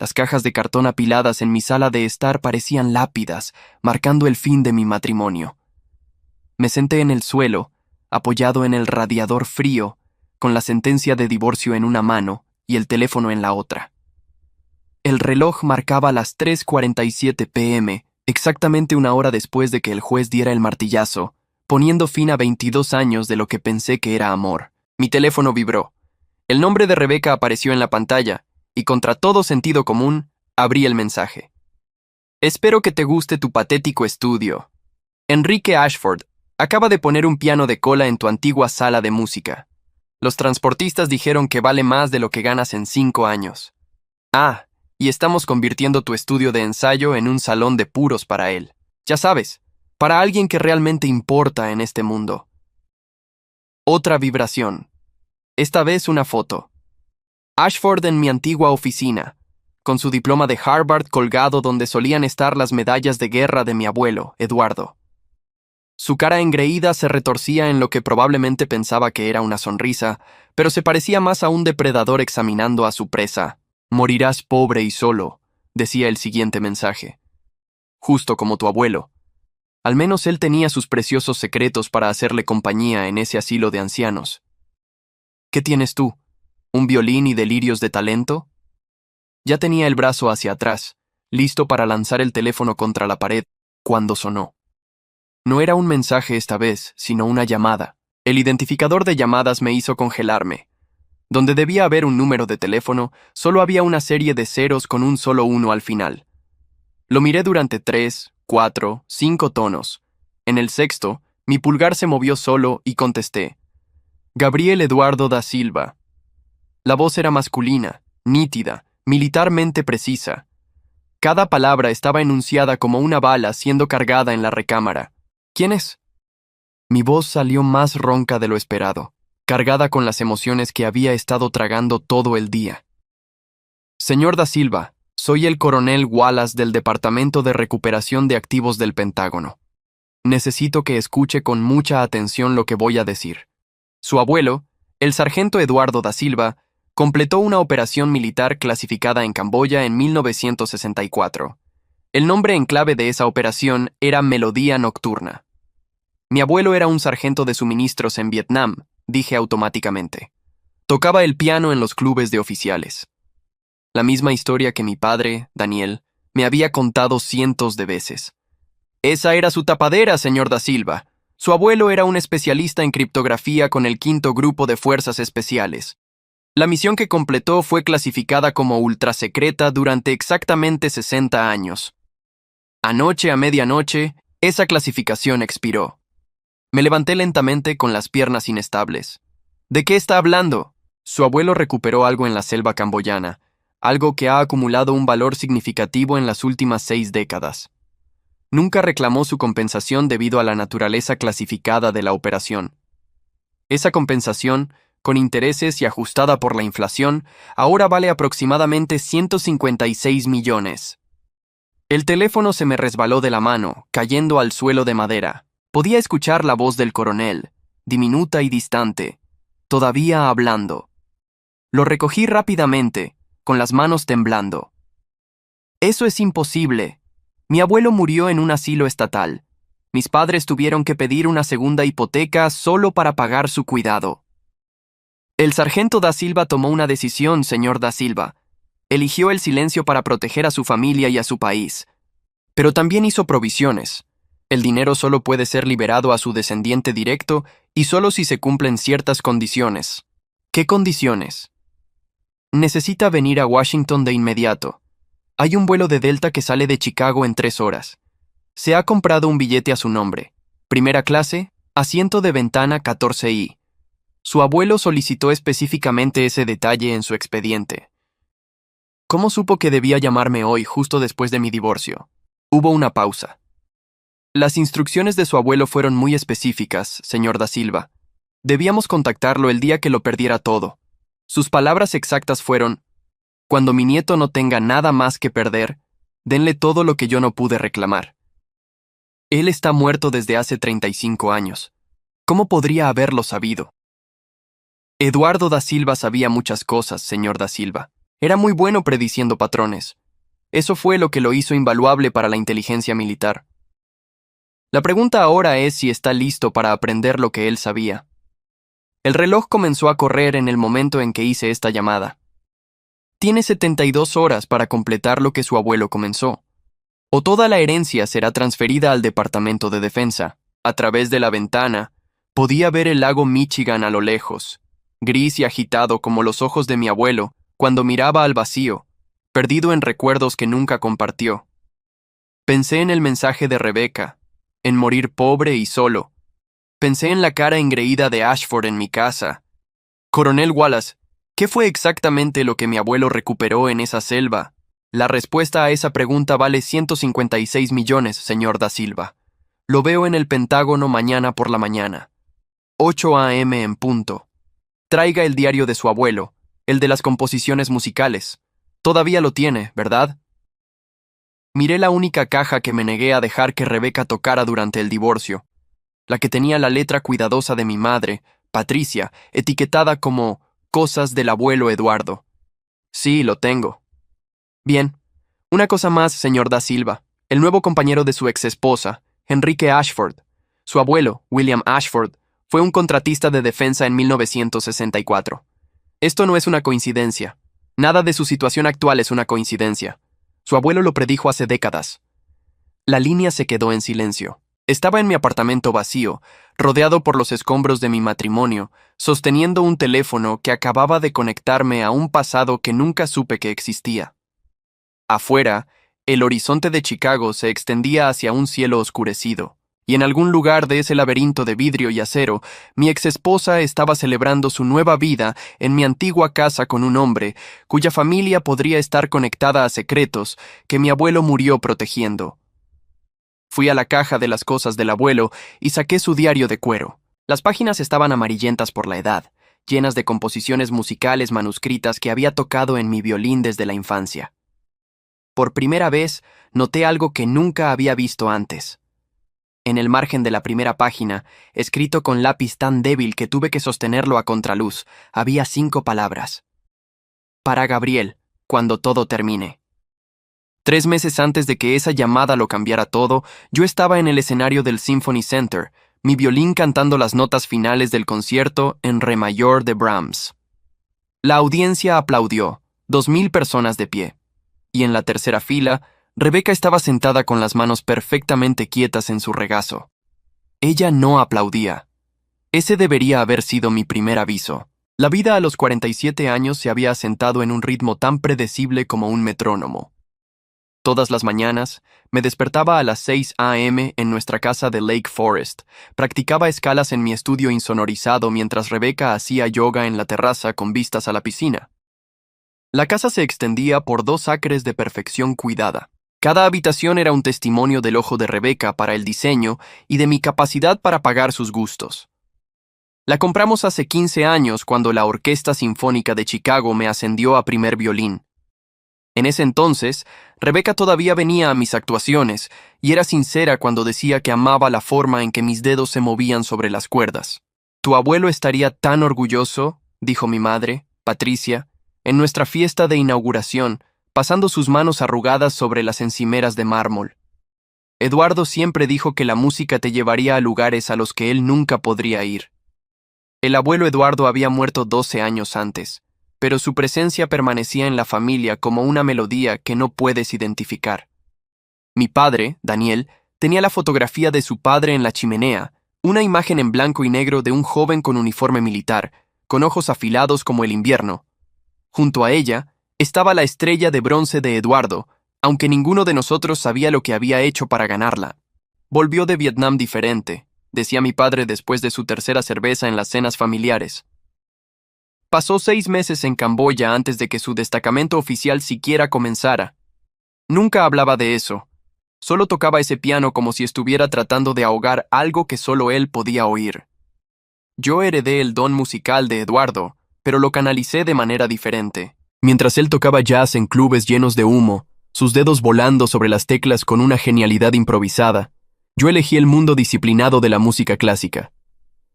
Las cajas de cartón apiladas en mi sala de estar parecían lápidas, marcando el fin de mi matrimonio. Me senté en el suelo, apoyado en el radiador frío, con la sentencia de divorcio en una mano y el teléfono en la otra. El reloj marcaba las 3:47 p.m., exactamente una hora después de que el juez diera el martillazo, poniendo fin a 22 años de lo que pensé que era amor. Mi teléfono vibró. El nombre de Rebeca apareció en la pantalla, y contra todo sentido común, abrí el mensaje. Espero que te guste tu patético estudio. Enrique Ashford acaba de poner un piano de cola en tu antigua sala de música. Los transportistas dijeron que vale más de lo que ganas en 5 años. Ah, y estamos convirtiendo tu estudio de ensayo en un salón de puros para él. Ya sabes, para alguien que realmente importa en este mundo. Otra vibración. Esta vez una foto. Ashford en mi antigua oficina, con su diploma de Harvard colgado donde solían estar las medallas de guerra de mi abuelo, Eduardo. Su cara engreída se retorcía en lo que probablemente pensaba que era una sonrisa, pero se parecía más a un depredador examinando a su presa. Morirás pobre y solo, decía el siguiente mensaje. Justo como tu abuelo. Al menos él tenía sus preciosos secretos para hacerle compañía en ese asilo de ancianos. ¿Qué tienes tú? ¿Un violín y delirios de talento? Ya tenía el brazo hacia atrás, listo para lanzar el teléfono contra la pared, cuando sonó. No era un mensaje esta vez, sino una llamada. El identificador de llamadas me hizo congelarme. Donde debía haber un número de teléfono, solo había una serie de ceros con un solo 1 al final. Lo miré durante 3, 4, 5 tonos. En el sexto, mi pulgar se movió solo y contesté. Gabriel Eduardo da Silva. La voz era masculina, nítida, militarmente precisa. Cada palabra estaba enunciada como una bala siendo cargada en la recámara. ¿Quién es? Mi voz salió más ronca de lo esperado, cargada con las emociones que había estado tragando todo el día. Señor da Silva, soy el coronel Wallace del Departamento de Recuperación de Activos del Pentágono. Necesito que escuche con mucha atención lo que voy a decir. Su abuelo, el sargento Eduardo da Silva, completó una operación militar clasificada en Camboya en 1964. El nombre en clave de esa operación era Melodía Nocturna. Mi abuelo era un sargento de suministros en Vietnam, dije automáticamente. Tocaba el piano en los clubes de oficiales. La misma historia que mi padre, Daniel, me había contado cientos de veces. Esa era su tapadera, señor da Silva. Su abuelo era un especialista en criptografía con el 5º Grupo de Fuerzas Especiales. La misión que completó fue clasificada como ultrasecreta durante exactamente 60 años. Anoche a medianoche, esa clasificación expiró. Me levanté lentamente con las piernas inestables. ¿De qué está hablando? Su abuelo recuperó algo en la selva camboyana, algo que ha acumulado un valor significativo en las últimas 6 décadas. Nunca reclamó su compensación debido a la naturaleza clasificada de la operación. Esa compensación, con intereses y ajustada por la inflación, ahora vale aproximadamente 156 millones. El teléfono se me resbaló de la mano, cayendo al suelo de madera. Podía escuchar la voz del coronel, diminuta y distante, todavía hablando. Lo recogí rápidamente, con las manos temblando. Eso es imposible. Mi abuelo murió en un asilo estatal. Mis padres tuvieron que pedir una segunda hipoteca solo para pagar su cuidado. El sargento da Silva tomó una decisión, señor da Silva. Eligió el silencio para proteger a su familia y a su país. Pero también hizo provisiones. El dinero solo puede ser liberado a su descendiente directo y solo si se cumplen ciertas condiciones. ¿Qué condiciones? Necesita venir a Washington de inmediato. Hay un vuelo de Delta que sale de Chicago en 3 horas. Se ha comprado un billete a su nombre. Primera clase, asiento de ventana 14i. Su abuelo solicitó específicamente ese detalle en su expediente. ¿Cómo supo que debía llamarme hoy justo después de mi divorcio? Hubo una pausa. Las instrucciones de su abuelo fueron muy específicas, señor da Silva. Debíamos contactarlo el día que lo perdiera todo. Sus palabras exactas fueron: cuando mi nieto no tenga nada más que perder, denle todo lo que yo no pude reclamar. Él está muerto desde hace 35 años. ¿Cómo podría haberlo sabido? Eduardo da Silva sabía muchas cosas, señor da Silva. Era muy bueno prediciendo patrones. Eso fue lo que lo hizo invaluable para la inteligencia militar. La pregunta ahora es si está listo para aprender lo que él sabía. El reloj comenzó a correr en el momento en que hice esta llamada. Tiene 72 horas para completar lo que su abuelo comenzó. O toda la herencia será transferida al Departamento de Defensa. A través de la ventana, podía ver el lago Michigan a lo lejos, gris y agitado como los ojos de mi abuelo cuando miraba al vacío, perdido en recuerdos que nunca compartió. Pensé en el mensaje de Rebecca, en morir pobre y solo. Pensé en la cara engreída de Ashford en mi casa. Coronel Wallace, ¿qué fue exactamente lo que mi abuelo recuperó en esa selva? La respuesta a esa pregunta vale 156 millones, señor Da Silva. Lo veo en el Pentágono mañana por la mañana. 8 a.m. en punto. Traiga el diario de su abuelo, el de las composiciones musicales. Todavía lo tiene, ¿verdad? Miré la única caja que me negué a dejar que Rebecca tocara durante el divorcio, la que tenía la letra cuidadosa de mi madre, Patricia, etiquetada como Cosas del abuelo Eduardo. Sí, lo tengo. Bien. Una cosa más, señor Da Silva. El nuevo compañero de su exesposa, Enrique Ashford. Su abuelo, William Ashford, fue un contratista de defensa en 1964. Esto no es una coincidencia. Nada de su situación actual es una coincidencia. Su abuelo lo predijo hace décadas. La línea se quedó en silencio. Estaba en mi apartamento vacío, rodeado por los escombros de mi matrimonio, sosteniendo un teléfono que acababa de conectarme a un pasado que nunca supe que existía. Afuera, el horizonte de Chicago se extendía hacia un cielo oscurecido, y en algún lugar de ese laberinto de vidrio y acero, mi exesposa estaba celebrando su nueva vida en mi antigua casa con un hombre cuya familia podría estar conectada a secretos que mi abuelo murió protegiendo. Fui a la caja de las cosas del abuelo y saqué su diario de cuero. Las páginas estaban amarillentas por la edad, llenas de composiciones musicales manuscritas que había tocado en mi violín desde la infancia. Por primera vez, noté algo que nunca había visto antes. En el margen de la primera página, escrito con lápiz tan débil que tuve que sostenerlo a contraluz, había 5 palabras. Para Gabriel, cuando todo termine. 3 meses antes de que esa llamada lo cambiara todo, yo estaba en el escenario del Symphony Center, mi violín cantando las notas finales del concierto en Re mayor de Brahms. La audiencia aplaudió, 2000 personas de pie. Y en la tercera fila, Rebecca estaba sentada con las manos perfectamente quietas en su regazo. Ella no aplaudía. Ese debería haber sido mi primer aviso. La vida a los 47 años se había asentado en un ritmo tan predecible como un metrónomo. Todas las mañanas, me despertaba a las 6 a.m. en nuestra casa de Lake Forest, practicaba escalas en mi estudio insonorizado mientras Rebecca hacía yoga en la terraza con vistas a la piscina. La casa se extendía por 2 acres de perfección cuidada. Cada habitación era un testimonio del ojo de Rebecca para el diseño y de mi capacidad para pagar sus gustos. La compramos hace 15 años cuando la Orquesta Sinfónica de Chicago me ascendió a primer violín. En ese entonces, Rebecca todavía venía a mis actuaciones y era sincera cuando decía que amaba la forma en que mis dedos se movían sobre las cuerdas. «Tu abuelo estaría tan orgulloso», dijo mi madre, Patricia, en nuestra fiesta de inauguración, pasando sus manos arrugadas sobre las encimeras de mármol. Eduardo siempre dijo que la música te llevaría a lugares a los que él nunca podría ir. El abuelo Eduardo había muerto 12 años antes, pero su presencia permanecía en la familia como una melodía que no puedes identificar. Mi padre, Daniel, tenía la fotografía de su padre en la chimenea, una imagen en blanco y negro de un joven con uniforme militar, con ojos afilados como el invierno. Junto a ella estaba la estrella de bronce de Eduardo, aunque ninguno de nosotros sabía lo que había hecho para ganarla. Volvió de Vietnam diferente, decía mi padre después de su tercera cerveza en las cenas familiares. Pasó 6 meses en Camboya antes de que su destacamento oficial siquiera comenzara. Nunca hablaba de eso. Solo tocaba ese piano como si estuviera tratando de ahogar algo que solo él podía oír. Yo heredé el don musical de Eduardo, pero lo canalicé de manera diferente. Mientras él tocaba jazz en clubes llenos de humo, sus dedos volando sobre las teclas con una genialidad improvisada, yo elegí el mundo disciplinado de la música clásica.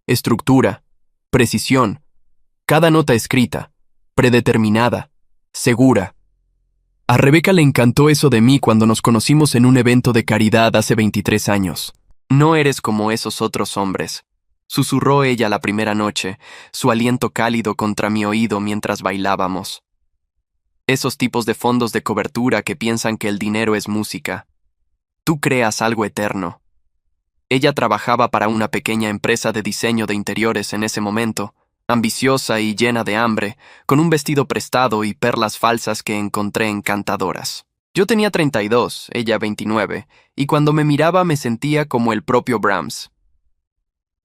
Estructura, precisión, cada nota escrita, predeterminada, segura. A Rebeca le encantó eso de mí cuando nos conocimos en un evento de caridad hace 23 años. No eres como esos otros hombres, susurró ella la primera noche, su aliento cálido contra mi oído mientras bailábamos. Esos tipos de fondos de cobertura que piensan que el dinero es música. Tú creas algo eterno. Ella trabajaba para una pequeña empresa de diseño de interiores en ese momento, ambiciosa y llena de hambre, con un vestido prestado y perlas falsas que encontré encantadoras. Yo tenía 32, ella 29, y cuando me miraba me sentía como el propio Brahms.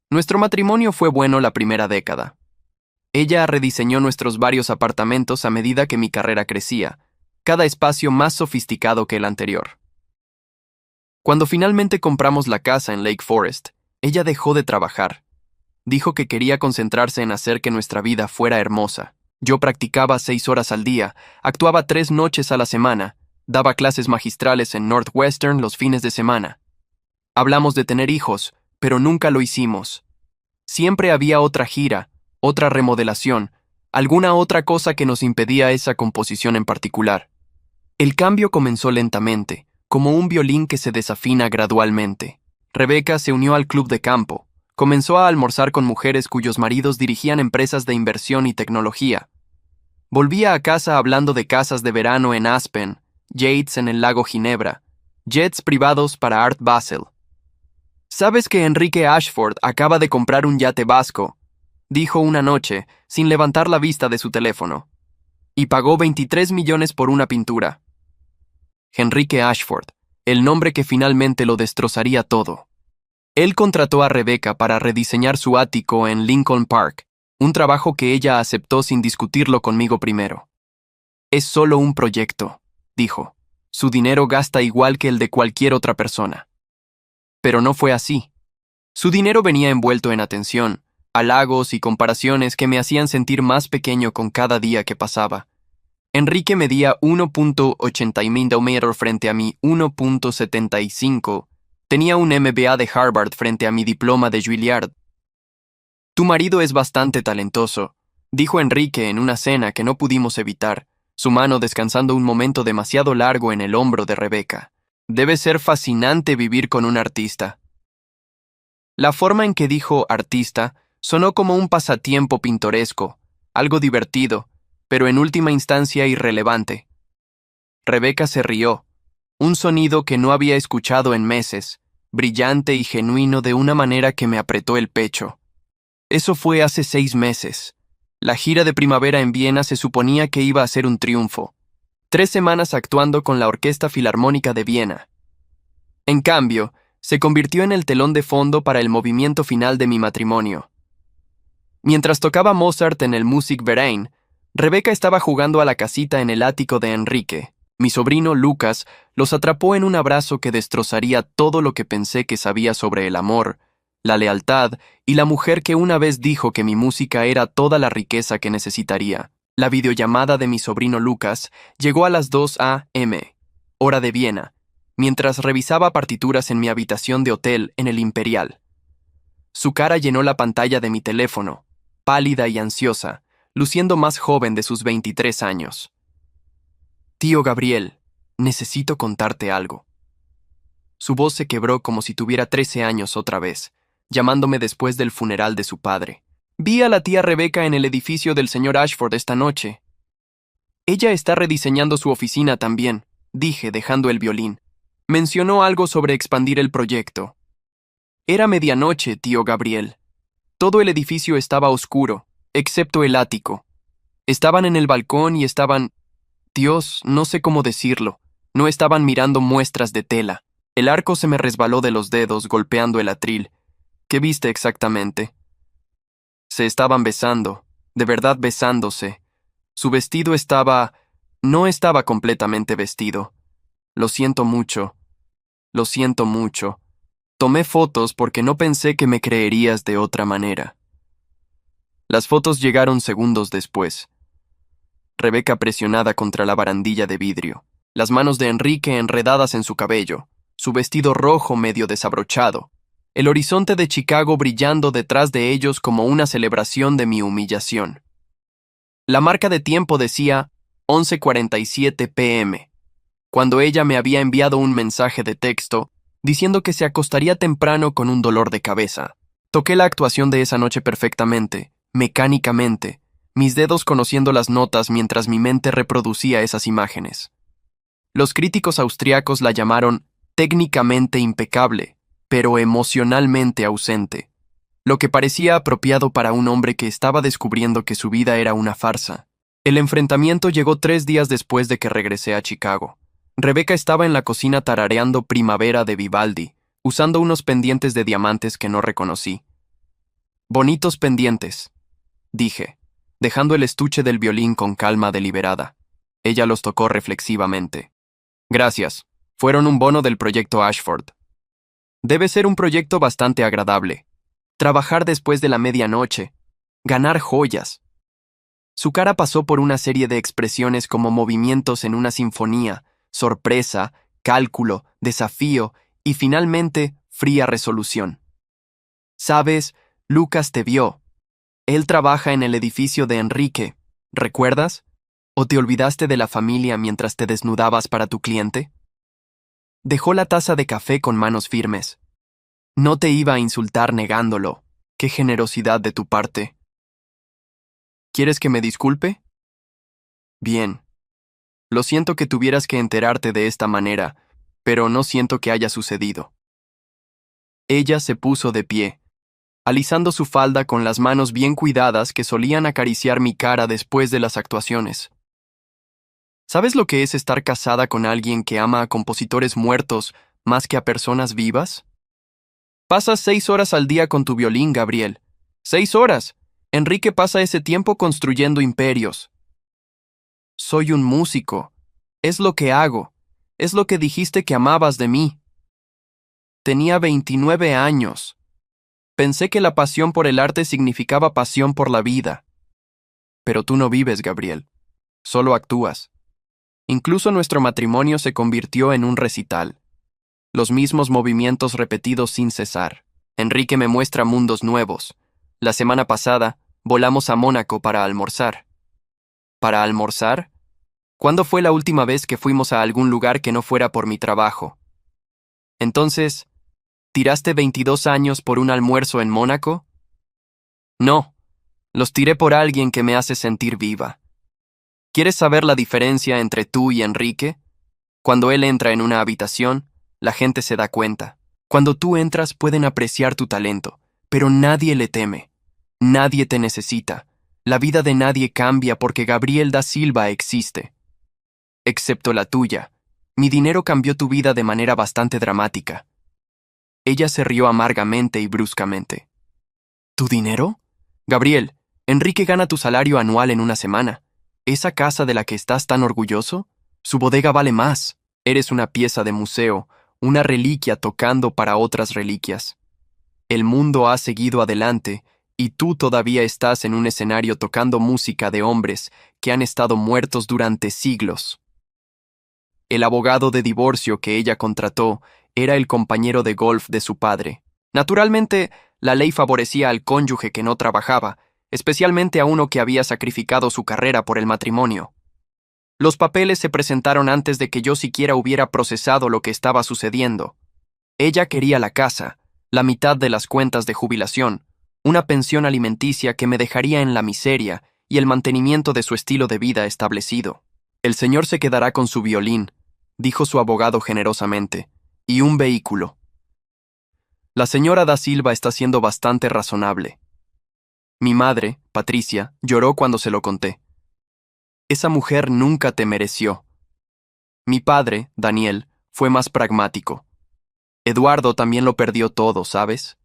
Nuestro matrimonio fue bueno la primera década. Ella rediseñó nuestros varios apartamentos a medida que mi carrera crecía, cada espacio más sofisticado que el anterior. Cuando finalmente compramos la casa en Lake Forest, ella dejó de trabajar. Dijo que quería concentrarse en hacer que nuestra vida fuera hermosa. Yo practicaba 6 horas al día, actuaba 3 noches a la semana, daba clases magistrales en Northwestern los fines de semana. Hablamos de tener hijos, pero nunca lo hicimos. Siempre había otra gira, otra remodelación, alguna otra cosa que nos impedía esa composición en particular. El cambio comenzó lentamente, como un violín que se desafina gradualmente. Rebeca se unió al club de campo. Comenzó a almorzar con mujeres cuyos maridos dirigían empresas de inversión y tecnología. Volvía a casa hablando de casas de verano en Aspen, yates en el lago Ginebra, jets privados para Art Basel. «¿Sabes que Enrique Ashford acaba de comprar un yate vasco?», dijo una noche, sin levantar la vista de su teléfono. «Y pagó 23 millones por una pintura». Enrique Ashford, el nombre que finalmente lo destrozaría todo. Él contrató a Rebeca para rediseñar su ático en Lincoln Park, un trabajo que ella aceptó sin discutirlo conmigo primero. «Es solo un proyecto», dijo. «Su dinero gasta igual que el de cualquier otra persona». Pero no fue así. Su dinero venía envuelto en atención, halagos y comparaciones que me hacían sentir más pequeño con cada día que pasaba. Enrique medía 1.80 metros frente a mi 1.75. Tenía un MBA de Harvard frente a mi diploma de Juilliard. «Tu marido es bastante talentoso», dijo Enrique en una cena que no pudimos evitar, su mano descansando un momento demasiado largo en el hombro de Rebeca. «Debe ser fascinante vivir con un artista». La forma en que dijo artista sonó como un pasatiempo pintoresco, algo divertido, pero en última instancia irrelevante. Rebeca se rió, un sonido que no había escuchado en meses, brillante y genuino de una manera que me apretó el pecho. Eso fue hace 6 meses. La gira de primavera en Viena se suponía que iba a ser un triunfo. 3 semanas actuando con la Orquesta Filarmónica de Viena. En cambio, se convirtió en el telón de fondo para el movimiento final de mi matrimonio. Mientras tocaba Mozart en el Musikverein, Rebeca estaba jugando a la casita en el ático de Enrique. Mi sobrino Lucas los atrapó en un abrazo que destrozaría todo lo que pensé que sabía sobre el amor, la lealtad y la mujer que una vez dijo que mi música era toda la riqueza que necesitaría. La videollamada de mi sobrino Lucas llegó a las 2 a.m., hora de Viena, mientras revisaba partituras en mi habitación de hotel en el Imperial. Su cara llenó la pantalla de mi teléfono, pálida y ansiosa, luciendo más joven de sus 23 años. «Tío Gabriel, necesito contarte algo». Su voz se quebró como si tuviera 13 años otra vez, llamándome después del funeral de su padre. «Vi a la tía Rebeca en el edificio del señor Ashford esta noche. Ella está rediseñando su oficina también», dije, dejando el violín. «Mencionó algo sobre expandir el proyecto». Era medianoche, tío Gabriel. Todo el edificio estaba oscuro, excepto el ático. Estaban en el balcón y estaban... Dios, no sé cómo decirlo. No estaban mirando muestras de tela. El arco se me resbaló de los dedos golpeando el atril. ¿Qué viste exactamente? Se estaban besando, de verdad besándose. Su vestido estaba... no estaba completamente vestido. Lo siento mucho. Lo siento mucho. Tomé fotos porque no pensé que me creerías de otra manera. Las fotos llegaron segundos después. Rebeca presionada contra la barandilla de vidrio, las manos de Enrique enredadas en su cabello, su vestido rojo medio desabrochado, el horizonte de Chicago brillando detrás de ellos como una celebración de mi humillación. La marca de tiempo decía 11:47 p.m., cuando ella me había enviado un mensaje de texto diciendo que se acostaría temprano con un dolor de cabeza. Toqué la actuación de esa noche perfectamente, mecánicamente, mis dedos conociendo las notas mientras mi mente reproducía esas imágenes. Los críticos austriacos la llamaron técnicamente impecable, pero emocionalmente ausente, lo que parecía apropiado para un hombre que estaba descubriendo que su vida era una farsa. El enfrentamiento llegó 3 días después de que regresé a Chicago. Rebeca estaba en la cocina tarareando Primavera de Vivaldi, usando unos pendientes de diamantes que no reconocí. «Bonitos pendientes», dije, dejando el estuche del violín con calma deliberada. Ella los tocó reflexivamente. «Gracias. Fueron un bono del proyecto Ashford. Debe ser un proyecto bastante agradable. Trabajar después de la medianoche. Ganar joyas». Su cara pasó por una serie de expresiones como movimientos en una sinfonía, sorpresa, cálculo, desafío y finalmente fría resolución. «Sabes, Lucas te vio. Él trabaja en el edificio de Enrique. ¿Recuerdas? ¿O te olvidaste de la familia mientras te desnudabas para tu cliente?» Dejó la taza de café con manos firmes. «No te iba a insultar negándolo. ¡Qué generosidad de tu parte!» «¿Quieres que me disculpe?» «Bien. Lo siento que tuvieras que enterarte de esta manera, pero no siento que haya sucedido». Ella se puso de pie, alisando su falda con las manos bien cuidadas que solían acariciar mi cara después de las actuaciones. ¿Sabes lo que es estar casada con alguien que ama a compositores muertos más que a personas vivas? Pasas 6 horas al día con tu violín, Gabriel. 6 horas. Enrique pasa ese tiempo construyendo imperios. Soy un músico. Es lo que hago. Es lo que dijiste que amabas de mí. Tenía 29 años. Pensé que la pasión por el arte significaba pasión por la vida. Pero tú no vives, Gabriel. Solo actúas. Incluso nuestro matrimonio se convirtió en un recital. Los mismos movimientos repetidos sin cesar. Enrique me muestra mundos nuevos. La semana pasada, volamos a Mónaco para almorzar. ¿Para almorzar? ¿Cuándo fue la última vez que fuimos a algún lugar que no fuera por mi trabajo? Entonces, ¿tiraste 22 años por un almuerzo en Mónaco? No, los tiré por alguien que me hace sentir viva. ¿Quieres saber la diferencia entre tú y Enrique? Cuando él entra en una habitación, la gente se da cuenta. Cuando tú entras pueden apreciar tu talento, pero nadie le teme. Nadie te necesita. La vida de nadie cambia porque Gabriel da Silva existe. Excepto la tuya. Mi dinero cambió tu vida de manera bastante dramática. Ella se rió amargamente y bruscamente. ¿Tu dinero? Gabriel, Enrique gana tu salario anual en una semana. ¿Esa casa de la que estás tan orgulloso? Su bodega vale más. Eres una pieza de museo, una reliquia tocando para otras reliquias. El mundo ha seguido adelante y tú todavía estás en un escenario tocando música de hombres que han estado muertos durante siglos. El abogado de divorcio que ella contrató era el compañero de golf de su padre. Naturalmente, la ley favorecía al cónyuge que no trabajaba, especialmente a uno que había sacrificado su carrera por el matrimonio. Los papeles se presentaron antes de que yo siquiera hubiera procesado lo que estaba sucediendo. Ella quería la casa, la mitad de las cuentas de jubilación, una pensión alimenticia que me dejaría en la miseria y el mantenimiento de su estilo de vida establecido. El señor se quedará con su violín, dijo su abogado generosamente, y un vehículo. La señora da Silva está siendo bastante razonable. Mi madre, Patricia, lloró cuando se lo conté. Esa mujer nunca te mereció. Mi padre, Daniel, fue más pragmático. Eduardo también lo perdió todo, ¿sabes?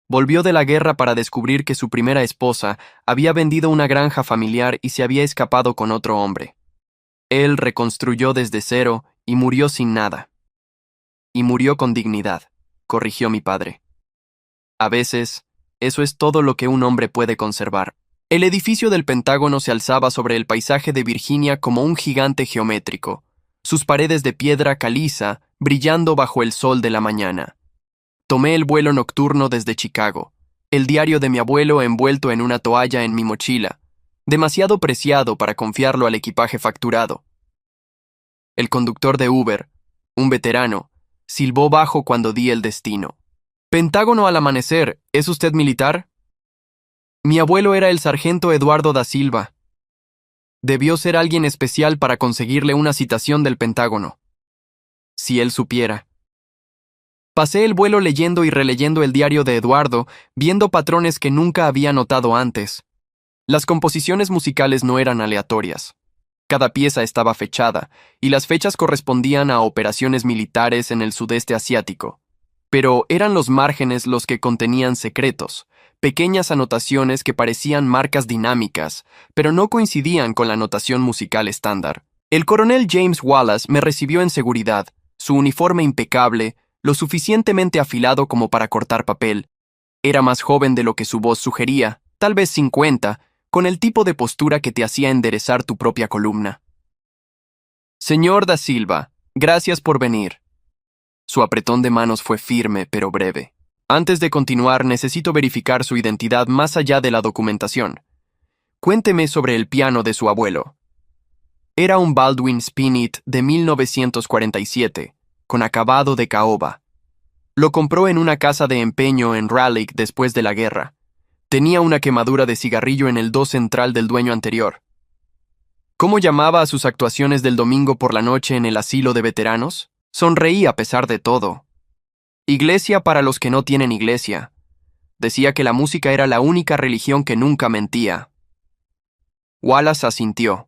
Volvió de la guerra para descubrir que su primera esposa había vendido una granja familiar y se había escapado con otro hombre. Él reconstruyó desde cero y murió sin nada. Y murió con dignidad, corrigió mi padre. A veces, eso es todo lo que un hombre puede conservar. El edificio del Pentágono se alzaba sobre el paisaje de Virginia como un gigante geométrico, sus paredes de piedra caliza brillando bajo el sol de la mañana. Tomé el vuelo nocturno desde Chicago, el diario de mi abuelo envuelto en una toalla en mi mochila, demasiado preciado para confiarlo al equipaje facturado. El conductor de Uber, un veterano, silbó bajo cuando di el destino. Pentágono al amanecer, ¿es usted militar? Mi abuelo era el sargento Eduardo da Silva. Debió ser alguien especial para conseguirle una citación del Pentágono. Si él supiera. Pasé el vuelo leyendo y releyendo el diario de Eduardo, viendo patrones que nunca había notado antes. Las composiciones musicales no eran aleatorias. Cada pieza estaba fechada, y las fechas correspondían a operaciones militares en el sudeste asiático. Pero eran los márgenes los que contenían secretos, pequeñas anotaciones que parecían marcas dinámicas, pero no coincidían con la notación musical estándar. El coronel James Wallace me recibió en seguridad, su uniforme impecable, lo suficientemente afilado como para cortar papel. Era más joven de lo que su voz sugería, tal vez 50, con el tipo de postura que te hacía enderezar tu propia columna. Señor da Silva, gracias por venir. Su apretón de manos fue firme pero breve. Antes de continuar, necesito verificar su identidad más allá de la documentación. Cuénteme sobre el piano de su abuelo. Era un Baldwin Spinet de 1947, con acabado de caoba. Lo compró en una casa de empeño en Raleigh después de la guerra. Tenía una quemadura de cigarrillo en el do central del dueño anterior. ¿Cómo llamaba a sus actuaciones del domingo por la noche en el asilo de veteranos? Sonreí a pesar de todo. Iglesia para los que no tienen iglesia. Decía que la música era la única religión que nunca mentía. Wallace asintió.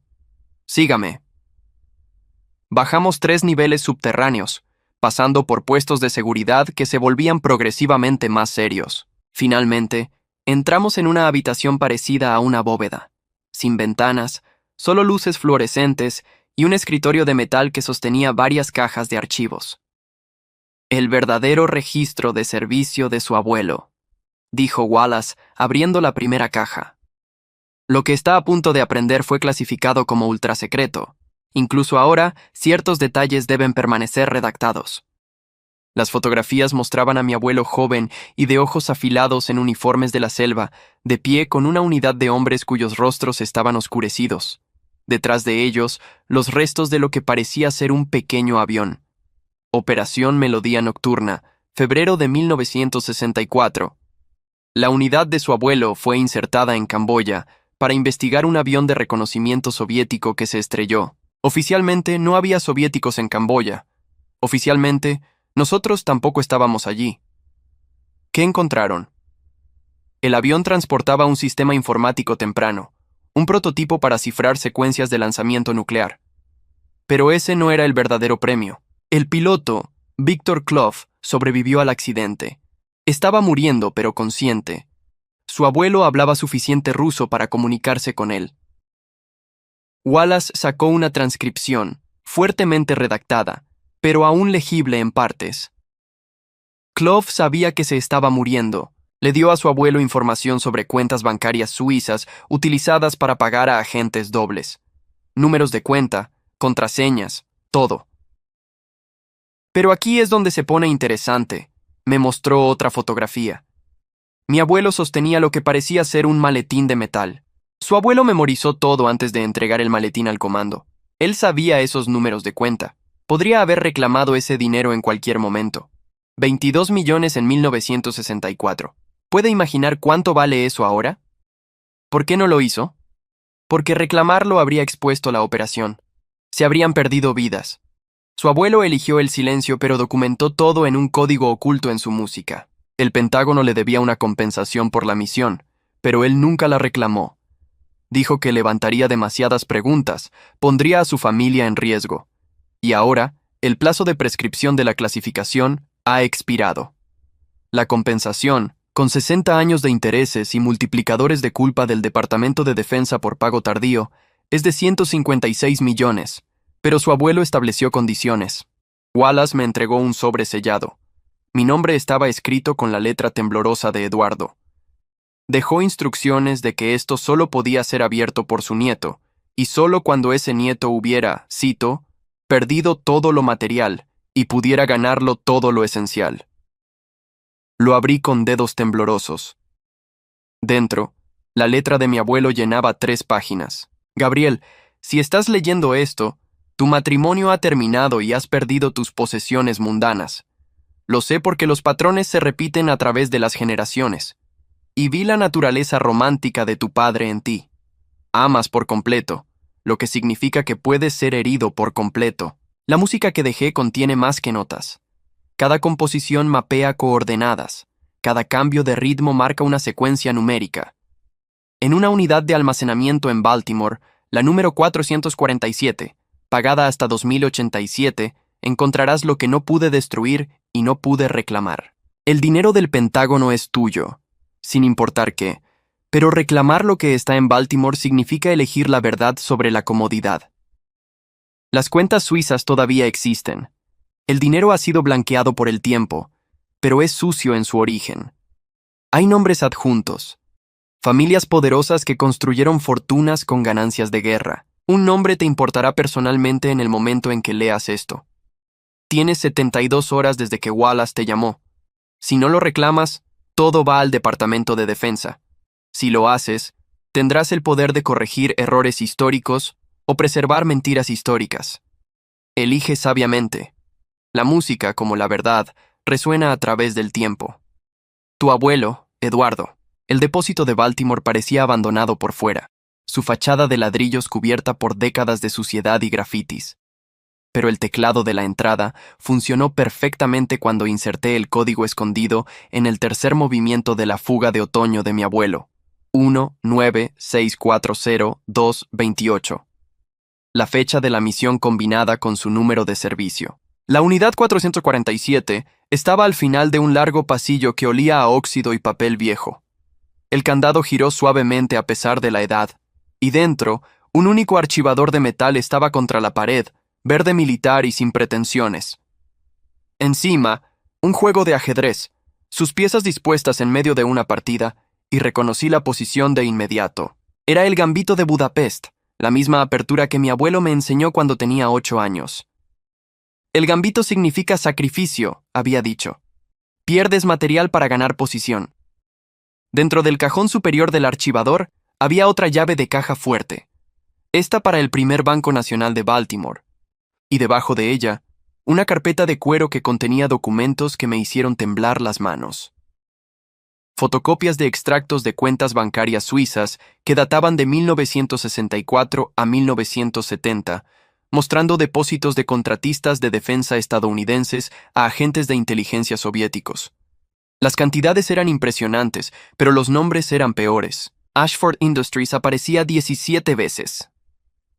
Sígame. Bajamos 3 niveles subterráneos, pasando por puestos de seguridad que se volvían progresivamente más serios. Finalmente, entramos en una habitación parecida a una bóveda, sin ventanas, solo luces fluorescentes y un escritorio de metal que sostenía varias cajas de archivos. El verdadero registro de servicio de su abuelo, dijo Wallace, abriendo la primera caja. Lo que está a punto de aprender fue clasificado como ultrasecreto. Incluso ahora, ciertos detalles deben permanecer redactados. Las fotografías mostraban a mi abuelo joven y de ojos afilados en uniformes de la selva, de pie con una unidad de hombres cuyos rostros estaban oscurecidos. Detrás de ellos, los restos de lo que parecía ser un pequeño avión. Operación Melodía Nocturna, febrero de 1964. La unidad de su abuelo fue insertada en Camboya para investigar un avión de reconocimiento soviético que se estrelló. Oficialmente no había soviéticos en Camboya. Oficialmente, nosotros tampoco estábamos allí. ¿Qué encontraron? El avión transportaba un sistema informático temprano, un prototipo para cifrar secuencias de lanzamiento nuclear. Pero ese no era el verdadero premio. El piloto, Victor Clough, sobrevivió al accidente. Estaba muriendo, pero consciente. Su abuelo hablaba suficiente ruso para comunicarse con él. Wallace sacó una transcripción, fuertemente redactada, pero aún legible en partes. Clough sabía que se estaba muriendo. Le dio a su abuelo información sobre cuentas bancarias suizas utilizadas para pagar a agentes dobles. Números de cuenta, contraseñas, todo. Pero aquí es donde se pone interesante. Me mostró otra fotografía. Mi abuelo sostenía lo que parecía ser un maletín de metal. Su abuelo memorizó todo antes de entregar el maletín al comando. Él sabía esos números de cuenta. Podría haber reclamado ese dinero en cualquier momento. 22 millones en 1964. ¿Puede imaginar cuánto vale eso ahora? ¿Por qué no lo hizo? Porque reclamarlo habría expuesto la operación. Se habrían perdido vidas. Su abuelo eligió el silencio, pero documentó todo en un código oculto en su música. El Pentágono le debía una compensación por la misión, pero él nunca la reclamó. Dijo que levantaría demasiadas preguntas, pondría a su familia en riesgo. Y ahora, el plazo de prescripción de la clasificación ha expirado. La compensación, con 60 años de intereses y multiplicadores de culpa del Departamento de Defensa por pago tardío, es de 156 millones, pero su abuelo estableció condiciones. Wallace me entregó un sobre sellado. Mi nombre estaba escrito con la letra temblorosa de Eduardo. Dejó instrucciones de que esto solo podía ser abierto por su nieto, y solo cuando ese nieto hubiera, cito, perdido todo lo material y pudiera ganarlo todo lo esencial. Lo abrí con dedos temblorosos. Dentro, La letra de mi abuelo llenaba 3 páginas. Gabriel, si estás leyendo esto, tu matrimonio ha terminado y has perdido tus posesiones mundanas. Lo sé porque los patrones se repiten a través de las generaciones. Y vi la naturaleza romántica de tu padre en ti. Amas por completo, lo que significa que puedes ser herido por completo. La música que dejé contiene más que notas. Cada composición mapea coordenadas. Cada cambio de ritmo marca una secuencia numérica. En una unidad de almacenamiento en Baltimore, la número 447, pagada hasta 2087, encontrarás lo que no pude destruir y no pude reclamar. El dinero del Pentágono es tuyo, sin importar qué, pero reclamar lo que está en Baltimore significa elegir la verdad sobre la comodidad. Las cuentas suizas todavía existen. El dinero ha sido blanqueado por el tiempo, pero es sucio en su origen. Hay nombres adjuntos. Familias poderosas que construyeron fortunas con ganancias de guerra. Un nombre te importará personalmente en el momento en que leas esto. Tienes 72 horas desde que Wallace te llamó. Si no lo reclamas, todo va al Departamento de Defensa. Si lo haces, tendrás el poder de corregir errores históricos o preservar mentiras históricas. Elige sabiamente. La música, como la verdad, resuena a través del tiempo. Tu abuelo, Eduardo. El depósito de Baltimore parecía abandonado por fuera, su fachada de ladrillos cubierta por décadas de suciedad y grafitis. Pero el teclado de la entrada funcionó perfectamente cuando inserté el código escondido en el tercer movimiento de la fuga de otoño de mi abuelo, 1-9-6-4-0-2-28. La fecha de la misión combinada con su número de servicio. La unidad 447 estaba al final de un largo pasillo que olía a óxido y papel viejo. El candado giró suavemente a pesar de la edad, y dentro, un único archivador de metal estaba contra la pared, verde militar y sin pretensiones. Encima, un juego de ajedrez, sus piezas dispuestas en medio de una partida, y reconocí la posición de inmediato. Era el Gambito de Budapest, la misma apertura que mi abuelo me enseñó cuando tenía 8 años. El gambito significa sacrificio, había dicho. Pierdes material para ganar posición. Dentro del cajón superior del archivador había otra llave de caja fuerte, esta para el primer Banco Nacional de Baltimore, y debajo de ella, una carpeta de cuero que contenía documentos que me hicieron temblar las manos. Fotocopias de extractos de cuentas bancarias suizas que databan de 1964 a 1970, mostrando depósitos de contratistas de defensa estadounidenses a agentes de inteligencia soviéticos. Las cantidades eran impresionantes, pero los nombres eran peores. Ashford Industries aparecía 17 veces.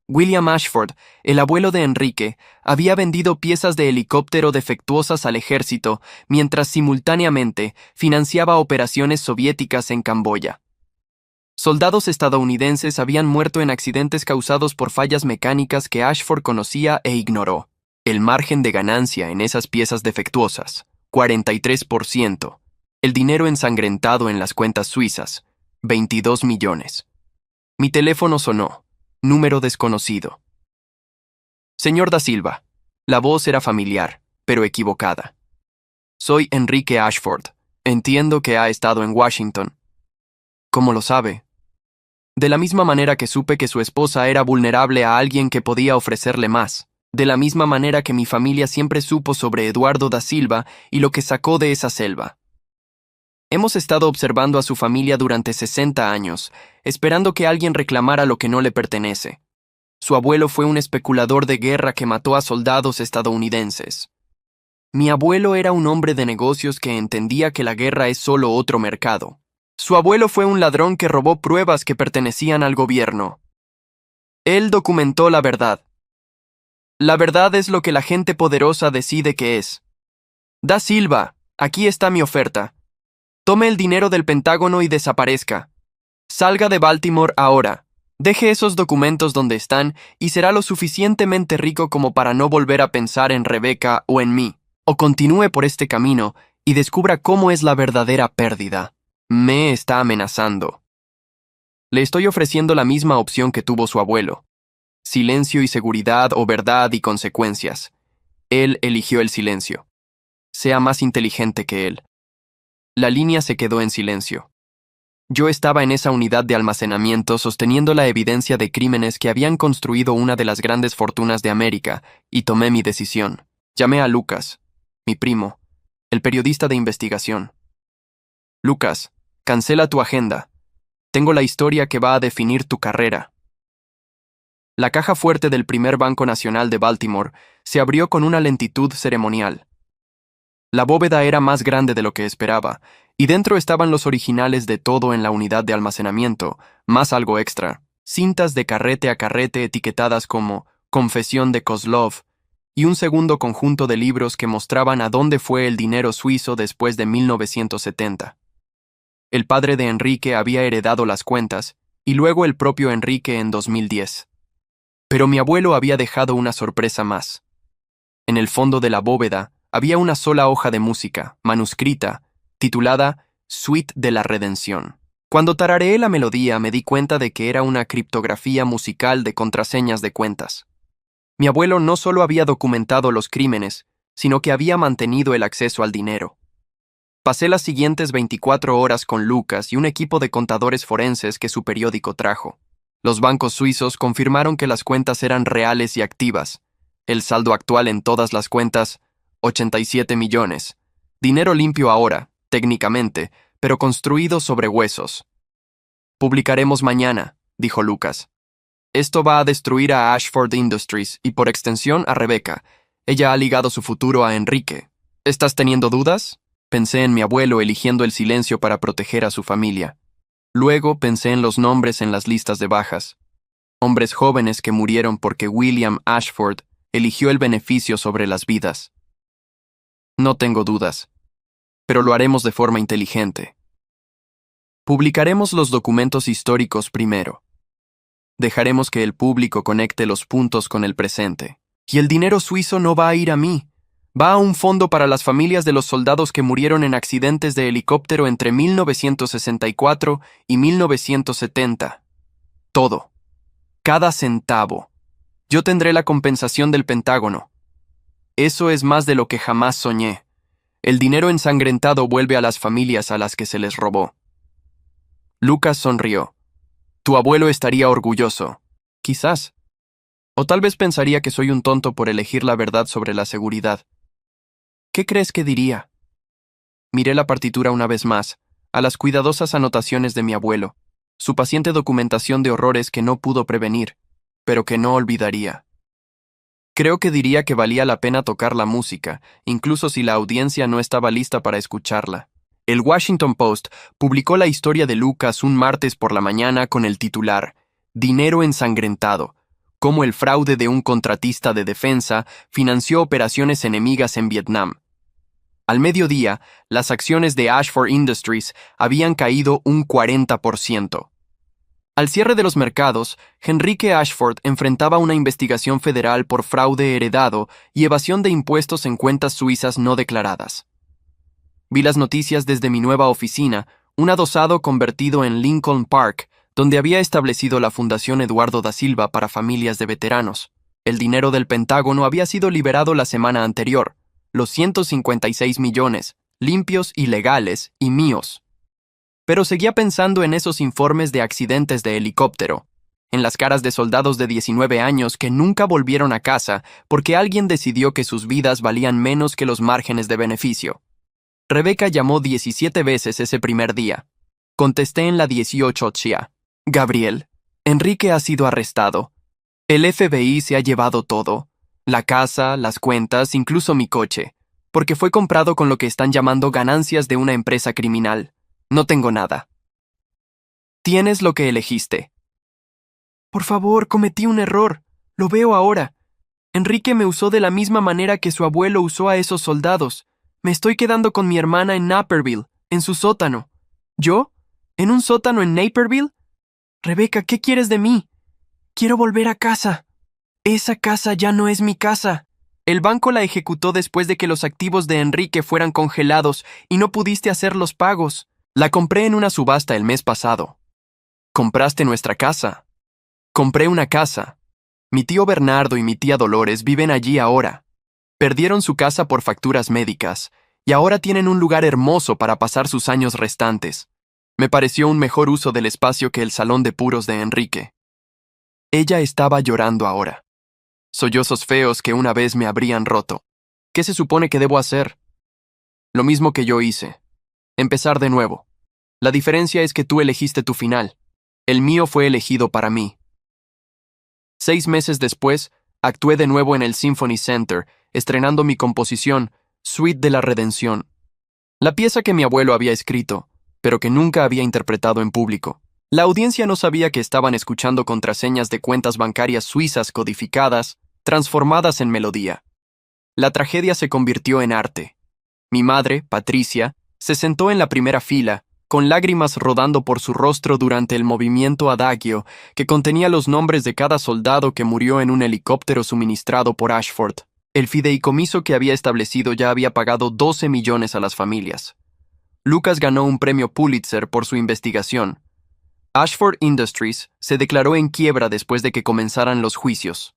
William Ashford, el abuelo de Enrique, había vendido piezas de helicóptero defectuosas al ejército, mientras simultáneamente financiaba operaciones soviéticas en Camboya. Soldados estadounidenses habían muerto en accidentes causados por fallas mecánicas que Ashford conocía e ignoró. El margen de ganancia en esas piezas defectuosas, 43%. El dinero ensangrentado en las cuentas suizas, 22 millones. Mi teléfono sonó. Número desconocido. Señor da Silva. La voz era familiar, pero equivocada. Soy Enrique Ashford. Entiendo que ha estado en Washington. ¿Cómo lo sabe? De la misma manera que supe que su esposa era vulnerable a alguien que podía ofrecerle más. De la misma manera que mi familia siempre supo sobre Eduardo da Silva y lo que sacó de esa selva. Hemos estado observando a su familia durante 60 años, esperando que alguien reclamara lo que no le pertenece. Su abuelo fue un especulador de guerra que mató a soldados estadounidenses. Mi abuelo era un hombre de negocios que entendía que la guerra es solo otro mercado. Su abuelo fue un ladrón que robó pruebas que pertenecían al gobierno. Él documentó la verdad. La verdad es lo que la gente poderosa decide que es. Da Silva, aquí está mi oferta. Tome el dinero del Pentágono y desaparezca. Salga de Baltimore ahora. Deje esos documentos donde están y será lo suficientemente rico como para no volver a pensar en Rebecca o en mí. O continúe por este camino y descubra cómo es la verdadera pérdida. Me está amenazando. Le estoy ofreciendo la misma opción que tuvo su abuelo. Silencio y seguridad o verdad y consecuencias. Él eligió el silencio. Sea más inteligente que él. La línea se quedó en silencio. Yo estaba en esa unidad de almacenamiento sosteniendo la evidencia de crímenes que habían construido una de las grandes fortunas de América, y tomé mi decisión. Llamé a Lucas, mi primo, el periodista de investigación. Lucas, cancela tu agenda. Tengo la historia que va a definir tu carrera. La caja fuerte del primer Banco Nacional de Baltimore se abrió con una lentitud ceremonial. La bóveda era más grande de lo que esperaba, y dentro estaban los originales de todo en la unidad de almacenamiento, más algo extra, cintas de carrete a carrete etiquetadas como Confesión de Kozlov, y un segundo conjunto de libros que mostraban a dónde fue el dinero suizo después de 1970. El padre de Enrique había heredado las cuentas, y luego el propio Enrique en 2010. Pero mi abuelo había dejado una sorpresa más. En el fondo de la bóveda había una sola hoja de música, manuscrita, titulada Suite de la Redención. Cuando tarareé la melodía me di cuenta de que era una criptografía musical de contraseñas de cuentas. Mi abuelo no solo había documentado los crímenes, sino que había mantenido el acceso al dinero. Pasé las siguientes 24 horas con Lucas y un equipo de contadores forenses que su periódico trajo. Los bancos suizos confirmaron que las cuentas eran reales y activas. El saldo actual en todas las cuentas, 87 millones. Dinero limpio ahora, técnicamente, pero construido sobre huesos. Publicaremos mañana, dijo Lucas. Esto va a destruir a Ashford Industries y por extensión a Rebecca. Ella ha ligado su futuro a Enrique. ¿Estás teniendo dudas? Pensé en mi abuelo eligiendo el silencio para proteger a su familia. Luego pensé en los nombres en las listas de bajas. Hombres jóvenes que murieron porque William Ashford eligió el beneficio sobre las vidas. No tengo dudas, pero lo haremos de forma inteligente. Publicaremos los documentos históricos primero. Dejaremos que el público conecte los puntos con el presente. Y el dinero suizo no va a ir a mí. Va a un fondo para las familias de los soldados que murieron en accidentes de helicóptero entre 1964 y 1970. Todo. Cada centavo. Yo tendré la compensación del Pentágono. Eso es más de lo que jamás soñé. El dinero ensangrentado vuelve a las familias a las que se les robó. Lucas sonrió. Tu abuelo estaría orgulloso. Quizás. O tal vez pensaría que soy un tonto por elegir la verdad sobre la seguridad. ¿Qué crees que diría? Miré la partitura una vez más, a las cuidadosas anotaciones de mi abuelo, su paciente documentación de horrores que no pudo prevenir, pero que no olvidaría. Creo que diría que valía la pena tocar la música, incluso si la audiencia no estaba lista para escucharla. El Washington Post publicó la historia de Lucas un martes por la mañana con el titular Dinero ensangrentado, cómo el fraude de un contratista de defensa financió operaciones enemigas en Vietnam. Al mediodía, las acciones de Ashford Industries habían caído un 40%. Al cierre de los mercados, Enrique Ashford enfrentaba una investigación federal por fraude heredado y evasión de impuestos en cuentas suizas no declaradas. Vi las noticias desde mi nueva oficina, un adosado convertido en Lincoln Park, donde había establecido la Fundación Eduardo da Silva para familias de veteranos. El dinero del Pentágono había sido liberado la semana anterior, los 156 millones, limpios y legales, y míos. Pero seguía pensando en esos informes de accidentes de helicóptero, en las caras de soldados de 19 años que nunca volvieron a casa porque alguien decidió que sus vidas valían menos que los márgenes de beneficio. Rebecca llamó 17 veces ese primer día. Contesté en la 18 Chia. Gabriel, Enrique ha sido arrestado. El FBI se ha llevado todo. La casa, las cuentas, incluso mi coche. Porque fue comprado con lo que están llamando ganancias de una empresa criminal. No tengo nada. Tienes lo que elegiste. Por favor, cometí un error. Lo veo ahora. Enrique me usó de la misma manera que su abuelo usó a esos soldados. Me estoy quedando con mi hermana en Naperville, en su sótano. ¿Yo? ¿En un sótano en Naperville? Rebecca, ¿qué quieres de mí? Quiero volver a casa. Esa casa ya no es mi casa. El banco la ejecutó después de que los activos de Enrique fueran congelados y no pudiste hacer los pagos. La compré en una subasta el mes pasado. Compraste nuestra casa. Compré una casa. Mi tío Bernardo y mi tía Dolores viven allí ahora. Perdieron su casa por facturas médicas y ahora tienen un lugar hermoso para pasar sus años restantes. Me pareció un mejor uso del espacio que el salón de puros de Enrique. Ella estaba llorando ahora. Sollozos feos que una vez me habrían roto. ¿Qué se supone que debo hacer? Lo mismo que yo hice. Empezar de nuevo. La diferencia es que tú elegiste tu final. El mío fue elegido para mí. 6 meses después, actué de nuevo en el Symphony Center, estrenando mi composición, Suite de la Redención. La pieza que mi abuelo había escrito, pero que nunca había interpretado en público. La audiencia no sabía que estaban escuchando contraseñas de cuentas bancarias suizas codificadas, transformadas en melodía. La tragedia se convirtió en arte. Mi madre, Patricia, se sentó en la primera fila, con lágrimas rodando por su rostro durante el movimiento adagio que contenía los nombres de cada soldado que murió en un helicóptero suministrado por Ashford. El fideicomiso que había establecido ya había pagado 12 millones a las familias. Lucas ganó un premio Pulitzer por su investigación. Ashford Industries se declaró en quiebra después de que comenzaran los juicios.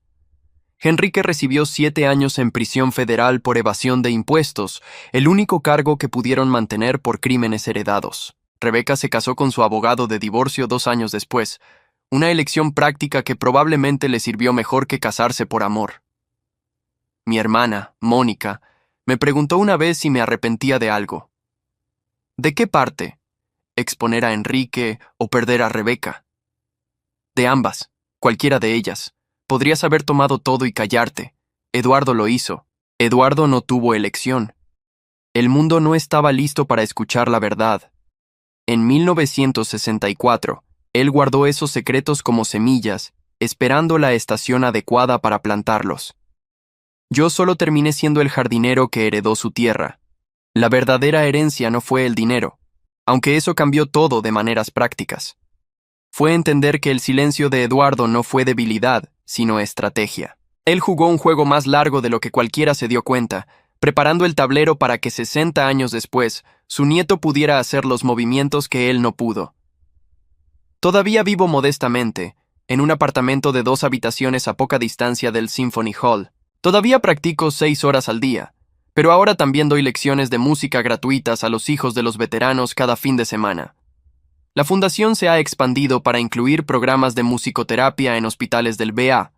Enrique recibió 7 años en prisión federal por evasión de impuestos, el único cargo que pudieron mantener por crímenes heredados. Rebeca se casó con su abogado de divorcio 2 años después, una elección práctica que probablemente le sirvió mejor que casarse por amor. Mi hermana, Mónica, me preguntó una vez si me arrepentía de algo. ¿De qué parte? ¿Exponer a Enrique o perder a Rebeca? De ambas, cualquiera de ellas. Podrías haber tomado todo y callarte. Eduardo lo hizo. Eduardo no tuvo elección. El mundo no estaba listo para escuchar la verdad. En 1964, él guardó esos secretos como semillas, esperando la estación adecuada para plantarlos. Yo solo terminé siendo el jardinero que heredó su tierra. La verdadera herencia no fue el dinero, aunque eso cambió todo de maneras prácticas. Fue entender que el silencio de Eduardo no fue debilidad, sino estrategia. Él jugó un juego más largo de lo que cualquiera se dio cuenta, preparando el tablero para que 60 años después, su nieto pudiera hacer los movimientos que él no pudo. Todavía vivo modestamente, en un apartamento de 2 habitaciones a poca distancia del Symphony Hall. Todavía practico 6 horas al día, pero ahora también doy lecciones de música gratuitas a los hijos de los veteranos cada fin de semana. La fundación se ha expandido para incluir programas de musicoterapia en hospitales del VA,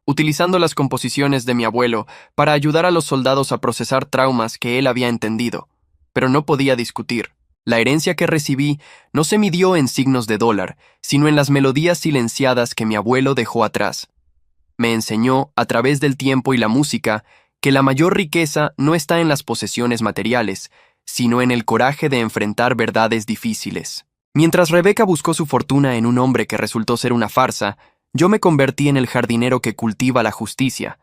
utilizando las composiciones de mi abuelo para ayudar a los soldados a procesar traumas que él había entendido, pero no podía discutir. La herencia que recibí no se midió en signos de dólar, sino en las melodías silenciadas que mi abuelo dejó atrás. Me enseñó, a través del tiempo y la música, que la mayor riqueza no está en las posesiones materiales, sino en el coraje de enfrentar verdades difíciles. Mientras Rebeca buscó su fortuna en un hombre que resultó ser una farsa, yo me convertí en el jardinero que cultiva la justicia,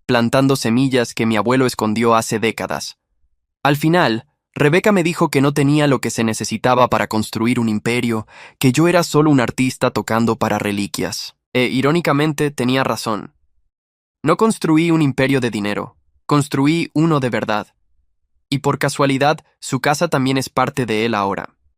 plantando semillas que mi abuelo escondió hace décadas. Al final, Rebeca me dijo que no tenía lo que se necesitaba para construir un imperio, que yo era solo un artista tocando para reliquias. Irónicamente, tenía razón. No construí un imperio de dinero, construí uno de verdad. Y por casualidad, su casa también es parte de él ahora.